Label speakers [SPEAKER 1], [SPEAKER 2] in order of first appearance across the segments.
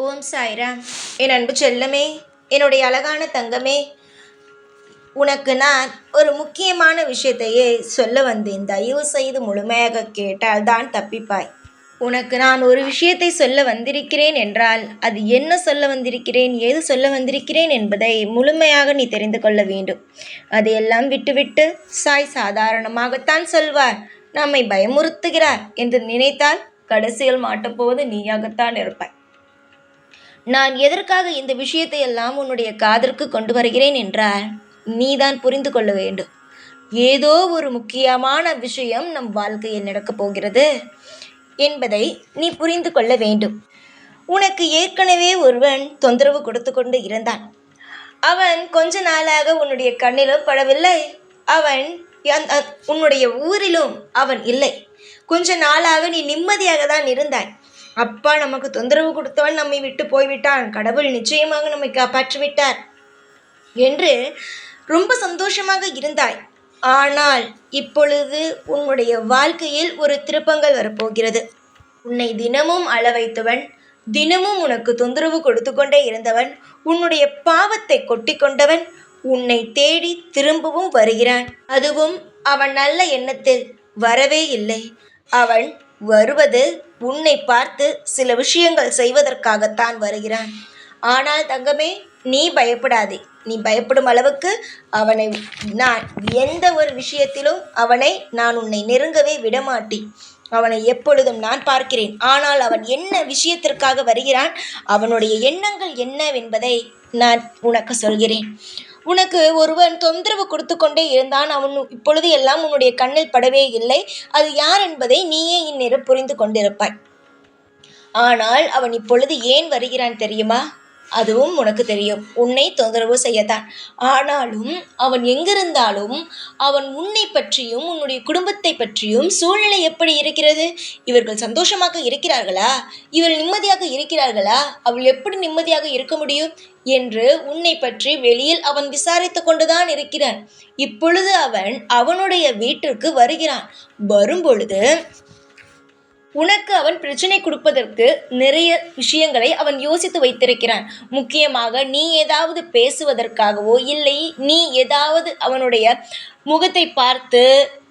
[SPEAKER 1] ஓம் சாய்ராம். என் அன்பு செல்லமே, என்னுடைய அழகான தங்கமே, உனக்கு நான் ஒரு முக்கியமான விஷயத்தையே சொல்ல வந்தேன். தயவு செய்து முழுமையாக கேட்டால் தான் தப்பிப்பாய். உனக்கு நான் ஒரு விஷயத்தை சொல்ல வந்திருக்கிறேன் என்றால் அது என்ன சொல்ல வந்திருக்கிறேன், ஏது சொல்ல வந்திருக்கிறேன் என்பதை முழுமையாக நீ தெரிந்து கொள்ள வேண்டும். அதையெல்லாம் விட்டுவிட்டு சாய் சாதாரணமாகத்தான் சொல்வார், நம்மை பயமுறுத்துகிறார் என்று நினைத்தால் கடைசியில் மாட்டப்போவது நீயாகத்தான் இருப்பாய். நான் எதற்காக இந்த விஷயத்தை எல்லாம் உன்னுடைய காதற்கு கொண்டு வருகிறேன் என்றால் நீதான் புரிந்து கொள்ள வேண்டும். ஏதோ ஒரு முக்கியமான விஷயம் நம் வாழ்க்கையில் நடக்கப் போகிறது என்பதை நீ புரிந்து கொள்ள வேண்டும். உனக்கு ஏற்கனவே ஒருவன் தொந்தரவு கொடுத்து கொண்டு இருந்தான். அவன் கொஞ்ச நாளாக உன்னுடைய கண்ணிலும் படவில்லை. அவன் உன்னுடைய ஊரிலும் அவன் இல்லை. கொஞ்ச நாளாக நீ நிம்மதியாக தான் இருந்தாய். அப்பா நமக்கு தொந்தரவு கொடுத்தவன் நம்மை விட்டு போய்விட்டான், கடவுள் நிச்சயமாக நம்மை காப்பாற்றி விட்டார் என்று ரொம்ப சந்தோஷமாக இருந்தாய். ஆனால் இப்பொழுது உன்னுடைய வாழ்க்கையில் ஒரு திருப்பங்கள் வரப்போகிறது. உன்னை தினமும் அள வைத்தவன், தினமும் உனக்கு தொந்தரவு கொடுத்து கொண்டே இருந்தவன், உன்னுடைய பாவத்தை கொட்டி கொண்டவன் உன்னை தேடி திரும்பவும் வருகிறான். அதுவும் அவன் நல்ல எண்ணத்தில் வரவே இல்லை. அவன் வருவது உன்னை பார்த்து சில விஷயங்கள் செய்வதற்காகத்தான் வருகிறான். ஆனால் தங்கமே, நீ பயப்படாதே. நீ பயப்படும் அளவுக்கு அவனை நான் எந்த ஒரு விஷயத்திலும் நான் உன்னை நெருங்கவே விடமாட்டேன். அவனை எப்பொழுதும் நான் பார்க்கிறேன். ஆனால் அவன் என்ன விஷயத்திற்காக வருகிறான், அவனுடைய எண்ணங்கள் என்னவென்பதை நான் உனக்கு சொல்கிறேன். உனக்கு ஒருவன் தொந்தரவு கொடுத்து கொண்டே இருந்தான். அவன் இப்பொழுது எல்லாம் உன்னுடைய கண்ணில் படவே இல்லை. அது யார் என்பதை நீயே இந்நேரம் புரிந்து கொண்டிருப்பாய். ஆனால் அவன் இப்பொழுது ஏன் வருகிறான் தெரியுமா? அதுவும் உனக்கு தெரியும், உன்னை தொந்தரவு செய்யத்தான். ஆனாலும் அவன் எங்கிருந்தாலும் அவன் உன்னை பற்றியும் உன்னுடைய குடும்பத்தை பற்றியும் சூழ்நிலை எப்படி இருக்கிறது, இவர்கள் சந்தோஷமாக இருக்கிறார்களா, இவர்கள் நிம்மதியாக இருக்கிறார்களா, அவள் எப்படி நிம்மதியாக இருக்க முடியும் என்று உன்னை பற்றி வெளியில் அவன் விசாரித்து கொண்டுதான் இருக்கிறான். இப்பொழுது அவன் அவனுடைய வீட்டிற்கு வருகிறான். வரும்பொழுது உனக்கு அவன் பிரச்சனை கொடுப்பதற்கு நிறைய விஷயங்களை அவன் யோசித்து வைத்திருக்கிறான். முக்கியமாக நீ ஏதாவது பேசுவதற்காகவோ இல்லை நீ ஏதாவது அவனுடைய முகத்தை பார்த்து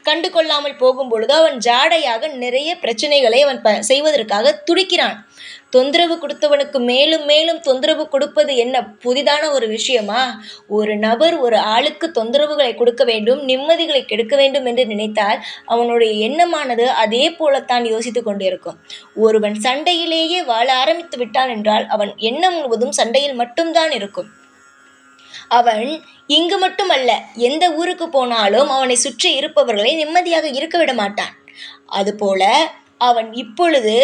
[SPEAKER 1] கண்டு கொள்ளாமல் போகும் பொழுது அவன் ஜாடையாக நிறைய பிரச்சனைகளை அவன் செய்வதற்காக துடிக்கிறான். தொந்தரவு கொடுத்தவனுக்கு மேலும் மேலும் தொந்தரவு கொடுப்பது என்ன புதிதான ஒரு விஷயமா? ஒரு நபர் ஒரு ஆளுக்கு தொந்தரவுகளை கொடுக்க வேண்டும், நிம்மதிகளை கெடுக்க வேண்டும் என்று நினைத்தால் அவனுடைய எண்ணமானது அதே போலத்தான் யோசித்து கொண்டிருக்கும். ஒருவன் சண்டையிலேயே வாழ ஆரம்பித்து விட்டான் என்றால் அவன் எண்ணம் முழுவதும் சண்டையில் மட்டும்தான் இருக்கும். அவன் இங்கு மட்டுமல்ல, எந்த ஊருக்கு போனாலும் அவனை சுற்றி இருப்பவர்களை நிம்மதியாக இருக்க விட மாட்டான். அதுபோல அவன் இப்பொழுது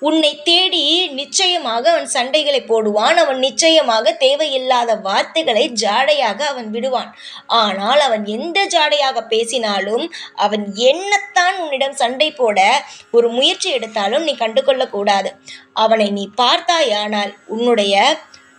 [SPEAKER 1] உன்னை தேடி நிச்சயமாக அவன் சண்டைகளை போடுவான். அவன் நிச்சயமாக தேவையில்லாத வார்த்தைகளை ஜாடையாக அவன் விடுவான். ஆனால் அவன் எந்த ஜாடையாக பேசினாலும் அவன் என்னத்தான் உன்னிடம் சண்டை போட ஒரு முயற்சி எடுத்தாலும் நீ கண்டுகொள்ளக்கூடாது. அவனை நீ பார்த்தாயானால் உன்னுடைய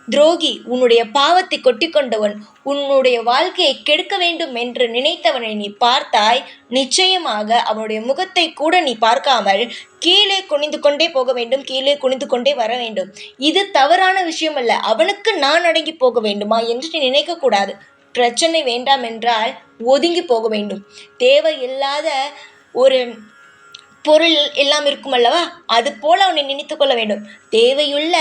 [SPEAKER 1] துரோகி, உன்னுடைய பாவத்தை கொட்டி கொண்டவன், உன்னுடைய வாழ்க்கையை கெடுக்க வேண்டும் என்று நினைத்தவனை நீ பார்த்தாய், நிச்சயமாக அவனுடைய முகத்தை கூட நீ பார்க்காமல் கீழே குனிந்து கொண்டே போக வேண்டும், கீழே குனிந்து கொண்டே வர வேண்டும். இது தவறான விஷயம் அல்ல. அவனுக்கு நான் அடங்கி போக வேண்டுமா என்று நீ நினைக்கக்கூடாது. பிரச்சனை வேண்டாம் என்றால் ஒதுங்கி போக வேண்டும். தேவையில்லாத ஒரு பொருள் எல்லாம் இருக்கும் அல்லவா, அது போல அவனை நினைத்து கொள்ள வேண்டும். தேவையுள்ள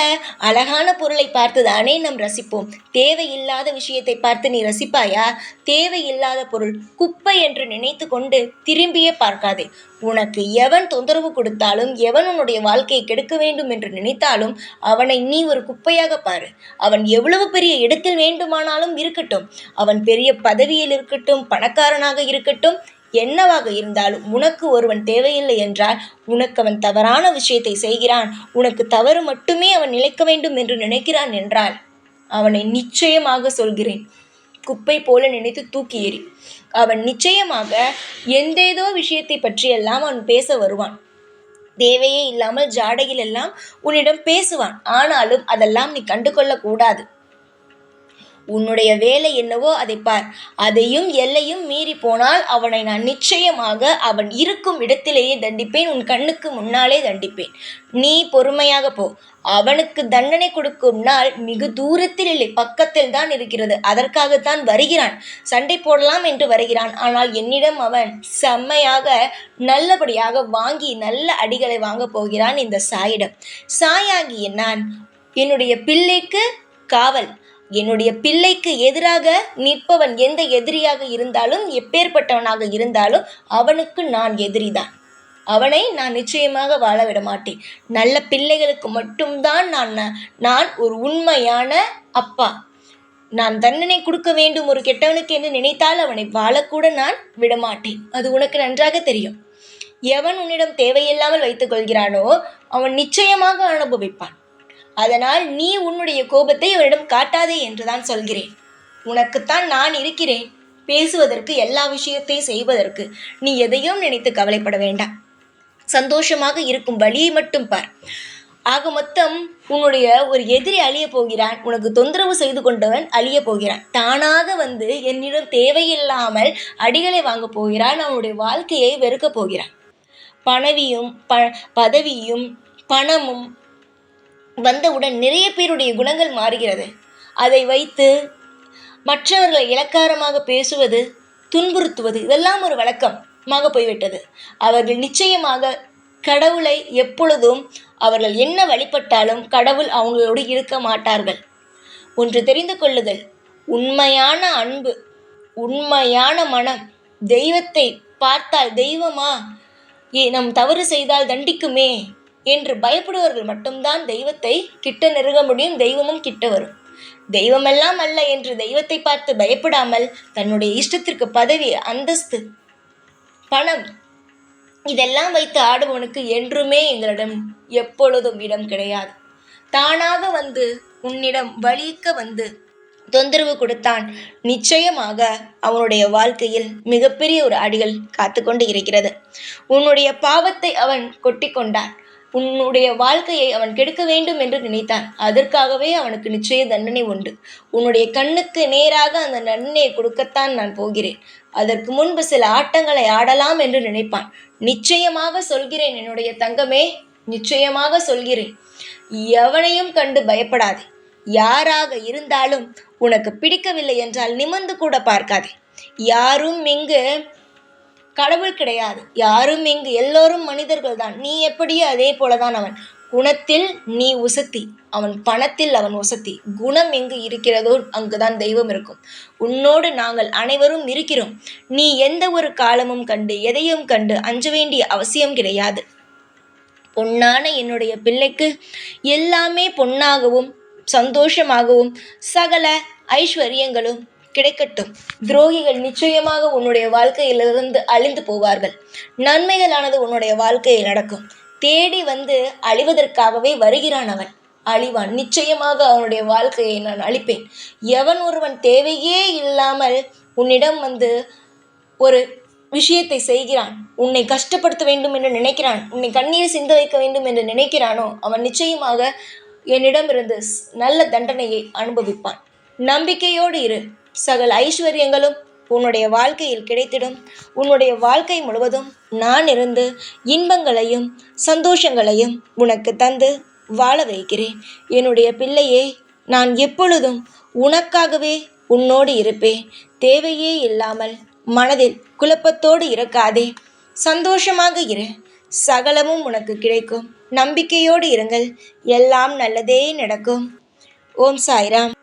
[SPEAKER 1] அழகான பொருளை பார்த்து தானே நாம் ரசிப்போம். தேவையில்லாத விஷயத்தை பார்த்து நீ ரசிப்பாயா? தேவையில்லாத பொருள் குப்பை என்று நினைத்து கொண்டு திரும்பியே பார்க்காதே. உனக்கு எவன் தொந்தரவு கொடுத்தாலும், எவன் உன்னுடைய வாழ்க்கையை கெடுக்க வேண்டும் என்று நினைத்தாலும் அவனை நீ ஒரு குப்பையாக பாரு. அவன் எவ்வளவு பெரிய இடத்தில் வேண்டுமானாலும் இருக்கட்டும், அவன் பெரிய பதவியில் இருக்கட்டும், பணக்காரனாக இருக்கட்டும், என்னவாக இருந்தாலும் உனக்கு ஒருவன் தேவையில்லை என்றால் உனக்கு அவன் தவறான விஷயத்தை செய்கிறான், உனக்கு தவறு மட்டுமே அவன் நிலைக்க வேண்டும் என்று நினைக்கிறான் என்றால் அவனை நிச்சயமாக சொல்கிறேன், குப்பை போல நினைத்து தூக்கி எறி. அவன் நிச்சயமாக எந்தேதோ விஷயத்தை பற்றியெல்லாம் அவன் பேச வருவான். தேவையே இல்லாமல் ஜாடையில் எல்லாம் உன்னிடம் பேசுவான். ஆனாலும் அதெல்லாம் நீ கண்டு கொள்ளக்கூடாது. உன்னுடைய வேலை என்னவோ அதை பார். அதையும் எல்லையும் மீறி போனால் அவனை நான் நிச்சயமாக அவன் இருக்கும் இடத்திலேயே தண்டிப்பேன், உன் கண்ணுக்கு முன்னாலே தண்டிப்பேன். நீ பொறுமையாக போ. அவனுக்கு தண்டனை கொடுக்கும் நாள் மிகு தூரத்தில் இல்லை, பக்கத்தில் தான் இருக்கிறது. அதற்காகத்தான் வருகிறான். சண்டை போடலாம் என்று வருகிறான். ஆனால் என்னிடம் அவன் செம்மையாக நல்லபடியாக வாங்கி நல்ல அடிகளை வாங்கப் போகிறான் இந்த சாயிடம். சாயாகிய நான் என்னுடைய பிள்ளைக்கு காவல். என்னுடைய பிள்ளைக்கு எதிராக நிற்பவன் எந்த எதிரியாக இருந்தாலும், எப்பேற்பட்டவனாக இருந்தாலும் அவனுக்கு நான் எதிரிதான். அவனை நான் நிச்சயமாக வாழ விட மாட்டேன். நல்ல பிள்ளைகளுக்கு மட்டும்தான் நான் ஒரு உண்மையான அப்பா. நான் தண்டனை கொடுக்க வேண்டும் ஒரு கெட்டவனுக்கு என்று நினைத்தால் அவனை வாழக்கூட நான் விடமாட்டேன். அது உனக்கு நன்றாக தெரியும். எவன் உன்னிடம் தேவையில்லாமல் வைத்துக் கொள்கிறானோ அவன் நிச்சயமாக அனுபவிப்பான். அதனால் நீ உன்னுடைய கோபத்தை அவனிடம் காட்டாதே என்றுதான் சொல்கிறேன். உனக்குத்தான் நான் இருக்கிறேன், பேசுவதற்கு, எல்லா விஷயத்தையும் செய்வதற்கு. நீ எதையும் நினைத்து கவலைப்பட வேண்டாம். சந்தோஷமாக இருக்கும் வழியை மட்டும் பார். ஆக மொத்தம் உன்னுடைய ஒரு எதிரி அழிய போகிறான். உனக்கு தொந்தரவு செய்து கொண்டவன் அழிய போகிறான். தானாக வந்து என்னிடம் தேவையில்லாமல் அடிகளை வாங்க போகிறான். அவனுடைய வாழ்க்கையை வெறுக்க போகிறான். பதவியும் பணமும் வந்தவுடன் நிறைய பேருடைய குணங்கள் மாறுகிறது. அதை வைத்து மற்றவர்களை இளக்காரமாக பேசுவது, துன்புறுத்துவது, இதெல்லாம் ஒரு வழக்கமாக போய்விட்டது. அவர்கள் நிச்சயமாக கடவுளை எப்பொழுதும் அவர்கள் என்ன வழிபட்டாலும் கடவுள் அவங்களோடு இருக்க மாட்டார்கள். ஒன்று தெரிந்து கொள்ளுதல், உண்மையான அன்பு, உண்மையான மனம், தெய்வத்தை பார்த்தால் தெய்வமா, நம் தவறு செய்தால் தண்டிக்குமே என்று பயப்படுவர்கள் மட்டும்தான் தெய்வத்தை கிட்ட நெருங்க முடியும். தெய்வமும் கிட்ட வரும். தெய்வமெல்லாம் அல்ல என்று தெய்வத்தை பார்த்து பயப்படாமல் தன்னுடைய இஷ்டத்திற்கு பதவி, அந்தஸ்து, பணம் இதெல்லாம் வைத்து ஆடுபவனுக்கு என்றுமே எங்களிடம் எப்பொழுதும் இடம் கிடையாது. தானாக வந்து உன்னிடம் வலிக்க வந்து தொந்தரவு கொடுத்தான், நிச்சயமாக அவனுடைய வாழ்க்கையில் மிகப்பெரிய ஒரு அடிகள் காத்து கொண்டு இருக்கிறது. உன்னுடைய பாவத்தை அவன் கொட்டி கொண்டான். உன்னுடைய வாழ்க்கையை அவன் கெடுக்க வேண்டும் என்று நினைத்தான். அதற்காகவே அவனுக்கு நிச்சய தண்டனை உண்டு. உன்னுடைய கண்ணுக்கு நேராக அந்த தண்டனையை கொடுக்கத்தான் நான் போகிறேன். அதற்கு முன்பு சில ஆட்டங்களை ஆடலாம் என்று நினைப்பான். நிச்சயமாக சொல்கிறேன் என்னுடைய தங்கமே, நிச்சயமாக சொல்கிறேன், எவனையும் கண்டு பயப்படாதே. யாராக இருந்தாலும் உனக்கு பிடிக்கவில்லை என்றால் நிமிர்ந்து கூட பார்க்காதே. யாரும் இங்கு கடவுள் கிடையாது. யாரும் இங்கு எல்லோரும் மனிதர்கள் தான். நீ எப்படியோ அதே போலதான் அவன். குணத்தில் நீ உசத்தி, அவன் பணத்தில் அவன் உசத்தி. குணம் எங்கு இருக்கிறதோ அங்குதான் தெய்வம் இருக்கும். உன்னோடு நாங்கள் அனைவரும் இருக்கிறோம். நீ எந்த ஒரு காலமும் கண்டு எதையும் கண்டு அஞ்ச வேண்டிய அவசியம் கிடையாது. பொன்னான என்னுடைய பிள்ளைக்கு எல்லாமே பொன்னாகவும் சந்தோஷமாகவும் சகல ஐஸ்வர்யங்களும் கிடைக்கட்டும். துரோகிகள் நிச்சயமாக உன்னுடைய வாழ்க்கையிலிருந்து அழிந்து போவார்கள். நன்மைகளானது உன்னுடைய வாழ்க்கையில் நடக்கும். தேடி வந்து அழிவதற்காகவே வருகிறான் அவன். அழிவான். நிச்சயமாக அவனுடைய வாழ்க்கையை நான் அழிப்பேன். எவன் ஒருவன் தேவையே இல்லாமல் உன்னிடம் வந்து ஒரு விஷயத்தை செய்கிறான், உன்னை கஷ்டப்படுத்த வேண்டும் என்று நினைக்கிறான், உன்னை கண்ணீர் சிந்த வைக்க வேண்டும் என்று நினைக்கிறானோ அவன் நிச்சயமாக என்னிடமிருந்து நல்ல தண்டனையை அனுபவிப்பான். நம்பிக்கையோடு இரு. சகல ஐஸ்வர்யங்களும் உன்னுடைய வாழ்க்கையில் கிடைத்திடும். உன்னுடைய வாழ்க்கை முழுவதும் நான் இருந்து இன்பங்களையும் சந்தோஷங்களையும் உனக்கு தந்து வாழ வைக்கிறேன். என்னுடைய பிள்ளையே, நான் எப்பொழுதும் உனக்காகவே உன்னோடு இருப்பேன். தேவையே இல்லாமல் மனதில் குழப்பத்தோடு இருக்காதே. சந்தோஷமாக இரு. சகலமும் உனக்கு கிடைக்கும். நம்பிக்கையோடு இருங்கள். எல்லாம் நல்லதே நடக்கும். ஓம் சாய்ராம்.